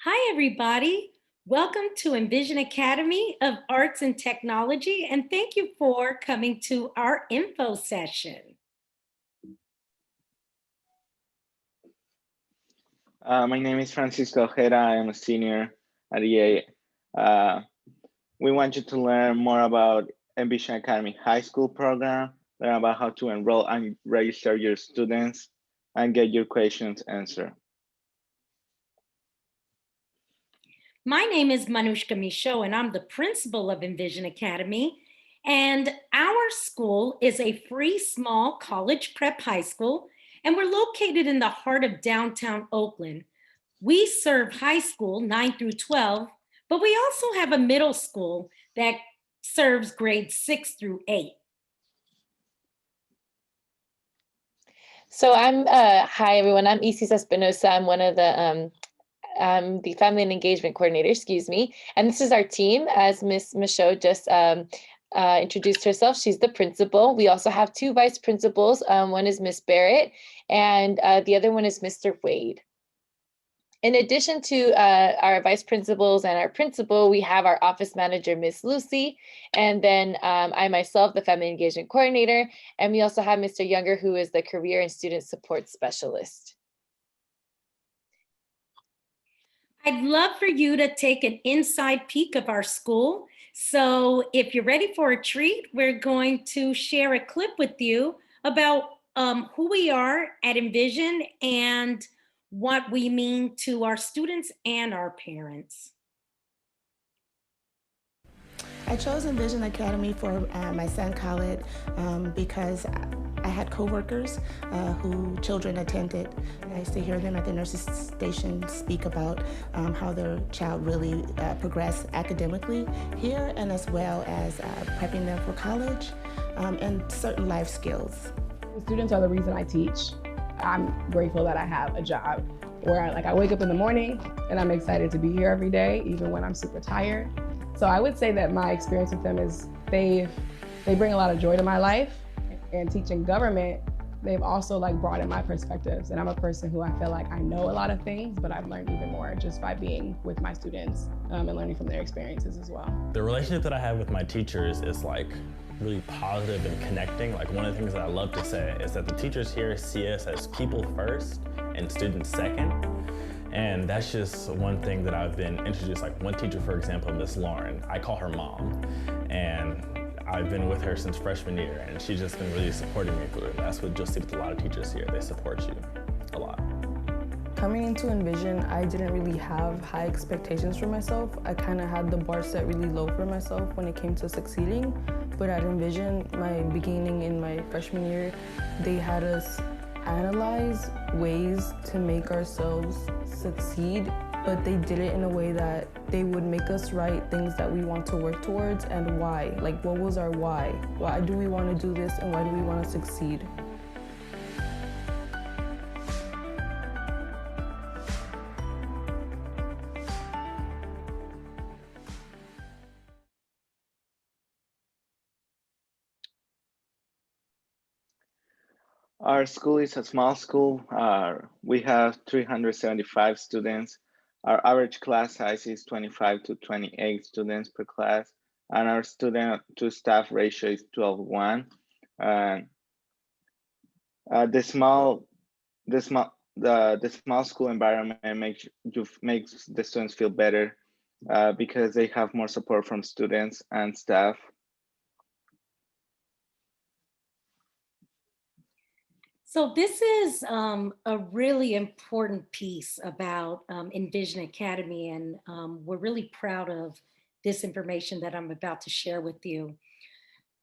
Hi, everybody. Welcome to Envision Academy of Arts and Technology, and thank you for coming to our info session. My name is Francisco Ojeda. I am a senior at EA. We want you to learn more about Envision Academy High School program, learn about how to enroll and register your students, and get your questions answered. My name is Manushka Michaud, and I'm the principal of Envision Academy. And our school is a free small college prep high school, and we're located in the heart of downtown Oakland. We serve high school 9 through 12, but we also have a middle school that serves grades 6 through 8. So hi everyone, I'm Isis Espinosa. I'm one of the Family and Engagement Coordinator, excuse me. And this is our team, as Miss Michaud just introduced herself. She's the principal. We also have two vice principals. One is Miss Barrett, and the other one is Mr. Wade. In addition to our vice principals and our principal, we have our office manager, Miss Lucy, and then I myself, the Family Engagement Coordinator, and we also have Mr. Younger, who is the Career and Student Support Specialist. I'd love for you to take an inside peek of our school. So if you're ready for a treat, we're going to share a clip with you about who we are at Envision and what we mean to our students and our parents. I chose Envision Academy for my son Khaled because I had coworkers who children attended. I used to hear them at the nurses station speak about how their child really progressed academically here, and as well as prepping them for college and certain life skills. Students are the reason I teach. I'm grateful that I have a job where I wake up in the morning and I'm excited to be here every day, even when I'm super tired. So I would say that my experience with them is they bring a lot of joy to my life. And teaching government, they've also brought in my perspectives. And I'm a person who I feel like I know a lot of things, but I've learned even more just by being with my students and learning from their experiences as well. The relationship that I have with my teachers is really positive and connecting. One of the things that I love to say is that the teachers here see us as people first and students second. And that's just one thing that I've been introduced. One teacher, for example, Miss Lauren, I call her mom. And I've been with her since freshman year, and she's just been really supporting me through it. That's what you'll see with a lot of teachers here. They support you a lot. Coming into Envision, I didn't really have high expectations for myself. I kind of had the bar set really low for myself when it came to succeeding. But at Envision, my beginning in my freshman year, they had us analyze ways to make ourselves succeed, but they did it in a way that they would make us write things that we want to work towards and why. What was our why? Why do we want to do this and why do we want to succeed? Our school is a small school. We have 375 students. Our average class size is 25 to 28 students per class, and our student to staff ratio is 12:1. The small school environment makes the students feel better because they have more support from students and staff. So this is a really important piece about Envision Academy, and we're really proud of this information that I'm about to share with you.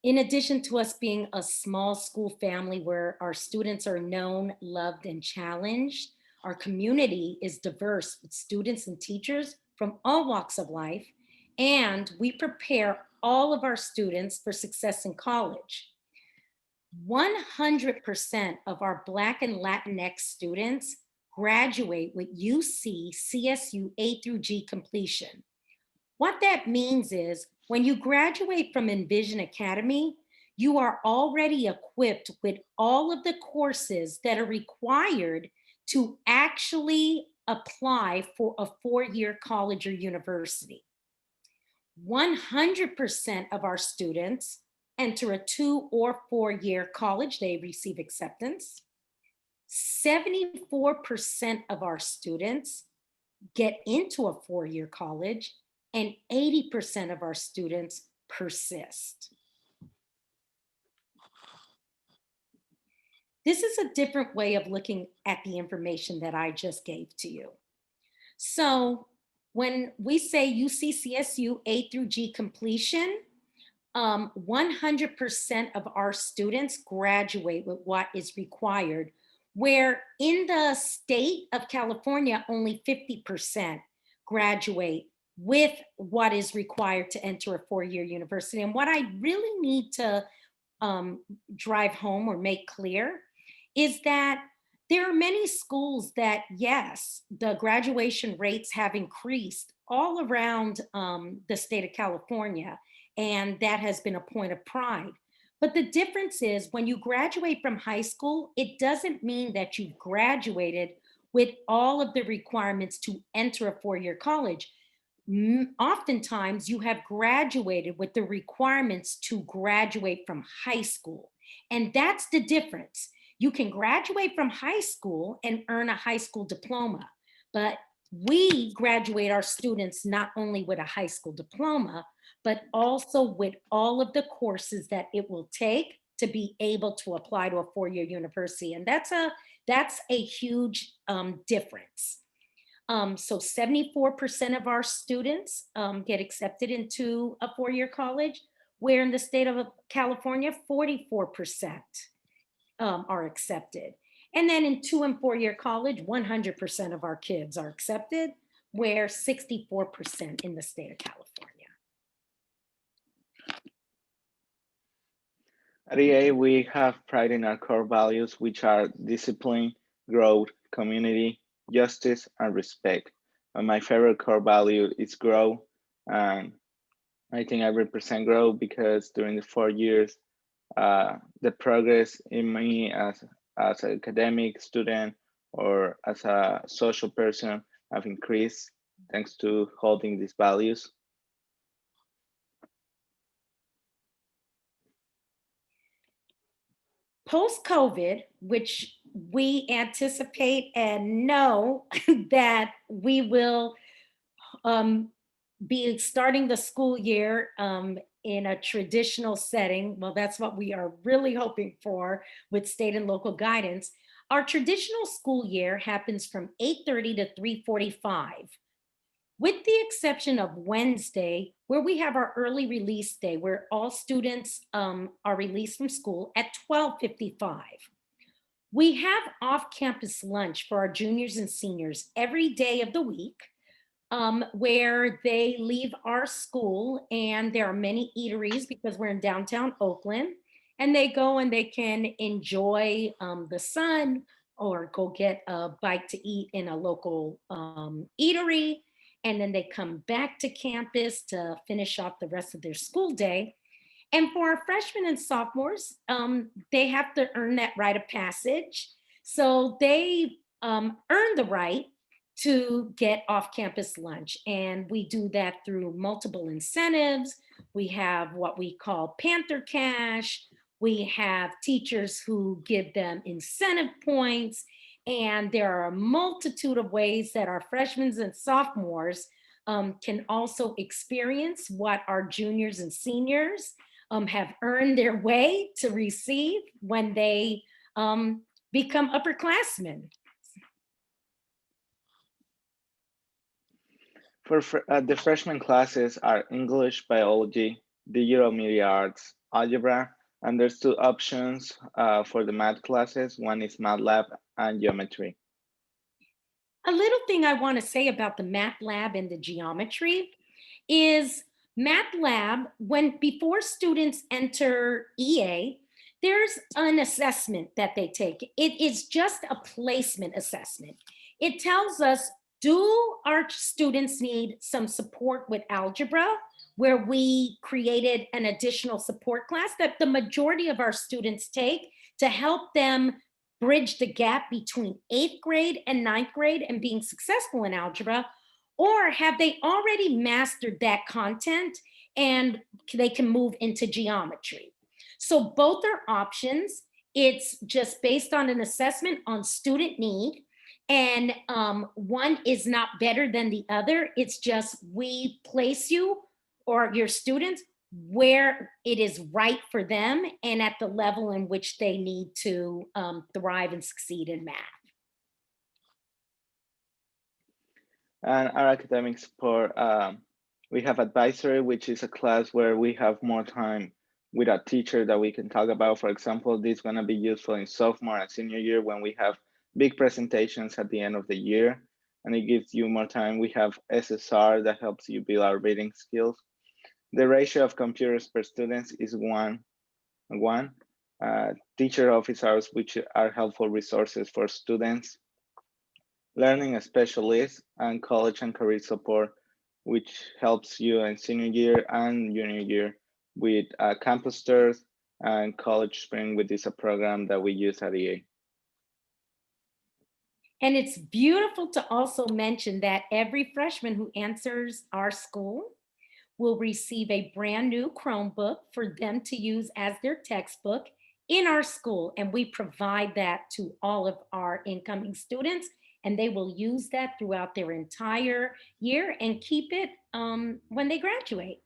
In addition to us being a small school family where our students are known, loved, and challenged, our community is diverse with students and teachers from all walks of life, and we prepare all of our students for success in college. 100% of our Black and Latinx students graduate with UC CSU A through G completion. What that means is when you graduate from Envision Academy, you are already equipped with all of the courses that are required to actually apply for a 4-year college or university. 100% of our students enter a 2 or 4-year college, they receive acceptance. 74% of our students get into a 4-year college, and 80% of our students persist. This is a different way of looking at the information that I just gave to you. So when we say UCCSU A through G completion, 100% of our students graduate with what is required, where in the state of California, only 50% graduate with what is required to enter a 4-year university. And what I really need to drive home or make clear is that there are many schools that, yes, the graduation rates have increased all around the state of California, and that has been a point of pride. But the difference is when you graduate from high school, it doesn't mean that you've graduated with all of the requirements to enter a 4-year college. Oftentimes you have graduated with the requirements to graduate from high school. And that's the difference. You can graduate from high school and earn a high school diploma, but we graduate our students not only with a high school diploma, but also with all of the courses that it will take to be able to apply to a 4-year university. And that's a huge difference. So 74% of our students get accepted into a 4-year college, where in the state of California, 44% are accepted. And then in 2 and 4-year college, 100% of our kids are accepted, where 64% in the state of California. At EA, we have pride in our core values, which are discipline, growth, community, justice, and respect. And my favorite core value is grow. And I think I represent grow because during the 4 years, the progress in me as an academic student or as a social person have increased thanks to holding these values. Post-COVID, which we anticipate and know that we will be starting the school year in a traditional setting. Well, that's what we are really hoping for with state and local guidance. Our traditional school year happens from 8:30 to 3:45. With the exception of Wednesday, where we have our early release day, where all students are released from school at 12:55. We have off-campus lunch for our juniors and seniors every day of the week, where they leave our school, and there are many eateries because we're in downtown Oakland, and they go and they can enjoy the sun or go get a bite to eat in a local eatery. And then they come back to campus to finish off the rest of their school day. And for our freshmen and sophomores, they have to earn that rite of passage. So they earn the right to get off-campus lunch. And we do that through multiple incentives. We have what we call Panther Cash. We have teachers who give them incentive points. And there are a multitude of ways that our freshmen and sophomores can also experience what our juniors and seniors have earned their way to receive when they become upperclassmen. For the freshman classes are English, biology, digital media arts, algebra, and there's 2 options for the math classes. One is math lab and geometry. A little thing I want to say about the math lab and the geometry is math lab, before students enter EA, there's an assessment that they take. It is just a placement assessment. It tells us, do our students need some support with algebra, where we created an additional support class that the majority of our students take to help them bridge the gap between 8th grade and 9th grade and being successful in algebra? Or have they already mastered that content and they can move into geometry? So both are options. It's just based on an assessment on student need. And one is not better than the other. It's just we place you or your students where it is right for them and at the level in which they need to thrive and succeed in math. And our academic support, we have advisory, which is a class where we have more time with a teacher that we can talk about. For example, this is going to be useful in sophomore and senior year when we have big presentations at the end of the year, and it gives you more time. We have SSR that helps you build our reading skills. The ratio of computers per student is 1:1. Teacher office hours, which are helpful resources for students. Learning specialists and college and career support, which helps you in senior year and junior year with campus tours and college spring, which is a program that we use at EA. And it's beautiful to also mention that every freshman who enters our school will receive a brand new Chromebook for them to use as their textbook in our school. And we provide that to all of our incoming students, and they will use that throughout their entire year and keep it when they graduate.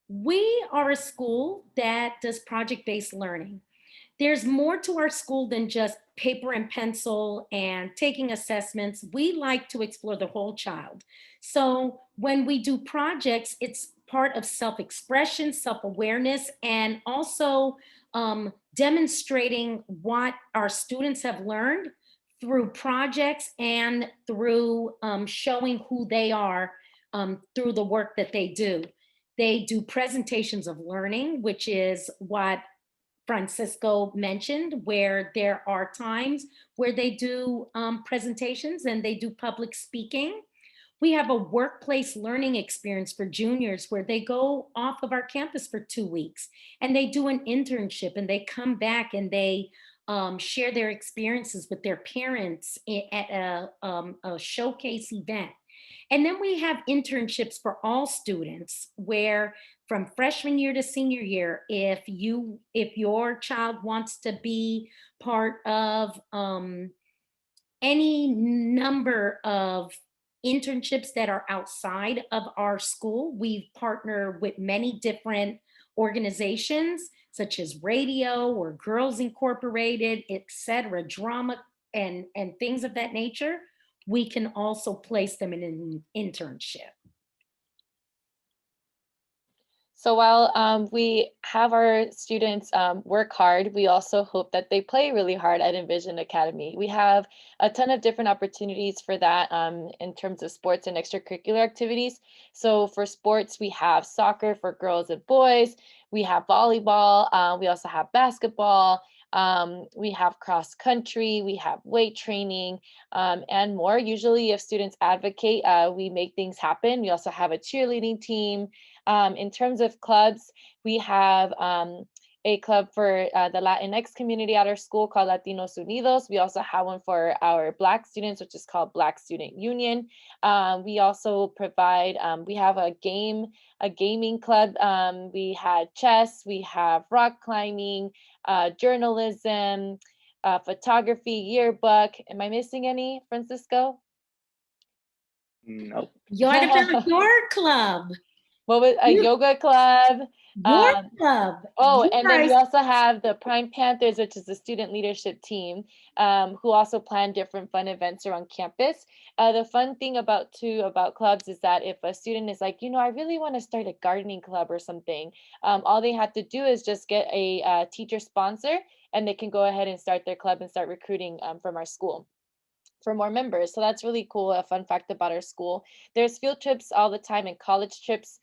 We are a school that does project-based learning. There's more to our school than just paper and pencil and taking assessments. We like to explore the whole child. So when we do projects, it's part of self-expression, self-awareness, and also demonstrating what our students have learned through projects and through showing who they are through the work that they do. They do presentations of learning, which is what Francisco mentioned, where there are times where they do presentations and they do public speaking. We have a workplace learning experience for juniors where they go off of our campus for 2 weeks and they do an internship and they come back and they share their experiences with their parents at a showcase event. And then we have internships for all students where from freshman year to senior year, if your child wants to be part of any number of internships that are outside of our school, we partner with many different organizations such as radio or Girls Incorporated, etc., drama and things of that nature. We can also place them in an internship. So while we have our students work hard, we also hope that they play really hard at Envision Academy. We have a ton of different opportunities for that in terms of sports and extracurricular activities. So for sports, we have soccer for girls and boys. We have volleyball. We also have basketball. We have cross country, we have weight training, and more. Usually if students advocate, we make things happen. We also have a cheerleading team. In terms of clubs, we have a club for the Latinx community at our school called Latinos Unidos. We also have one for our Black students, which is called Black Student Union. We also provide, we have a gaming club. We had chess, we have rock climbing, journalism, photography, yearbook. Am I missing any, Francisco? Nope. What about your club? What was a yoga club? Your club. Oh, You and then we guys- also have the Prime Panthers, which is the student leadership team, who also plan different fun events around campus. The fun thing about clubs is that if a student is like, I really want to start a gardening club or something, all they have to do is just get a teacher sponsor, and they can go ahead and start their club and start recruiting from our school for more members. So that's really cool. A fun fact about our school. There's field trips all the time and college trips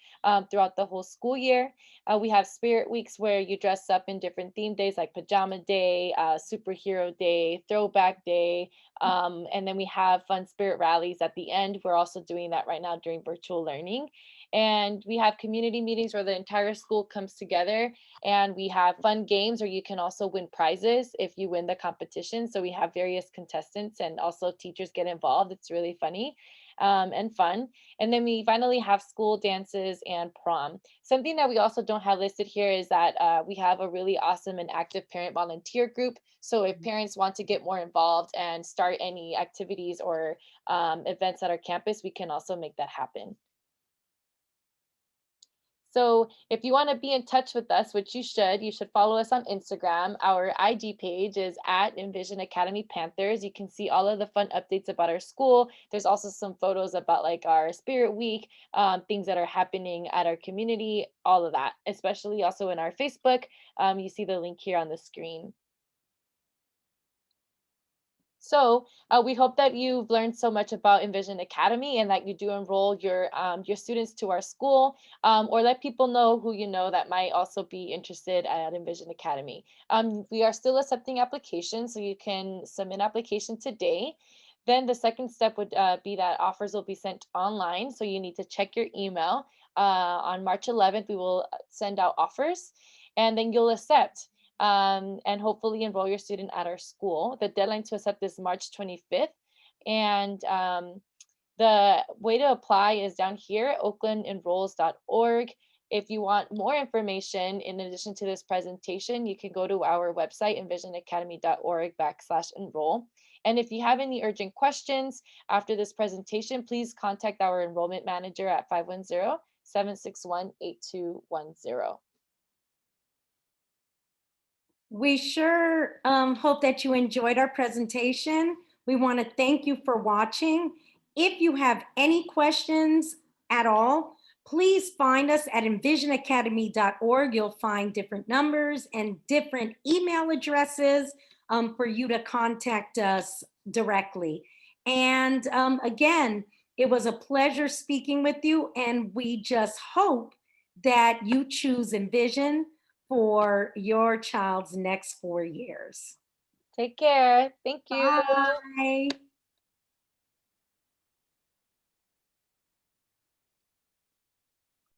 throughout the whole school year. We have spirit weeks where you dress up in different theme days like pajama day, superhero day, throwback day. And then we have fun spirit rallies at the end. We're also doing that right now during virtual learning. And we have community meetings where the entire school comes together, and we have fun games, or you can also win prizes if you win the competition. So we have various contestants, and also teachers get involved. It's really funny and fun. And then we finally have school dances and prom. Something that we also don't have listed here is that we have a really awesome and active parent volunteer group. So if parents want to get more involved and start any activities or events at our campus, we can also make that happen. So if you want to be in touch with us, which you should follow us on Instagram. Our IG page is at Envision Academy Panthers. You can see all of the fun updates about our school. There's also some photos about like our Spirit Week, things that are happening at our community, all of that, especially also in our Facebook. You see the link here on the screen. So we hope that you've learned so much about Envision Academy and that you do enroll your students to our school, or let people know who you know that might also be interested at Envision Academy. We are still accepting applications, so you can submit application today. Then the second step would be that offers will be sent online, so you need to check your email. On March 11th, we will send out offers, and then you'll accept. And hopefully enroll your student at our school. The deadline to accept is March 25th. And the way to apply is down here, oaklandenrolls.org. If you want more information, in addition to this presentation, you can go to our website, envisionacademy.org/enroll. And if you have any urgent questions after this presentation, please contact our enrollment manager at 510-761-8210. We sure hope that you enjoyed our presentation. We want to thank you for watching. If you have any questions at all, please find us at envisionacademy.org. You'll find different numbers and different email addresses for you to contact us directly. And again, it was a pleasure speaking with you, and we just hope that you choose Envision for your child's next 4 years. Take care. Thank you. Bye.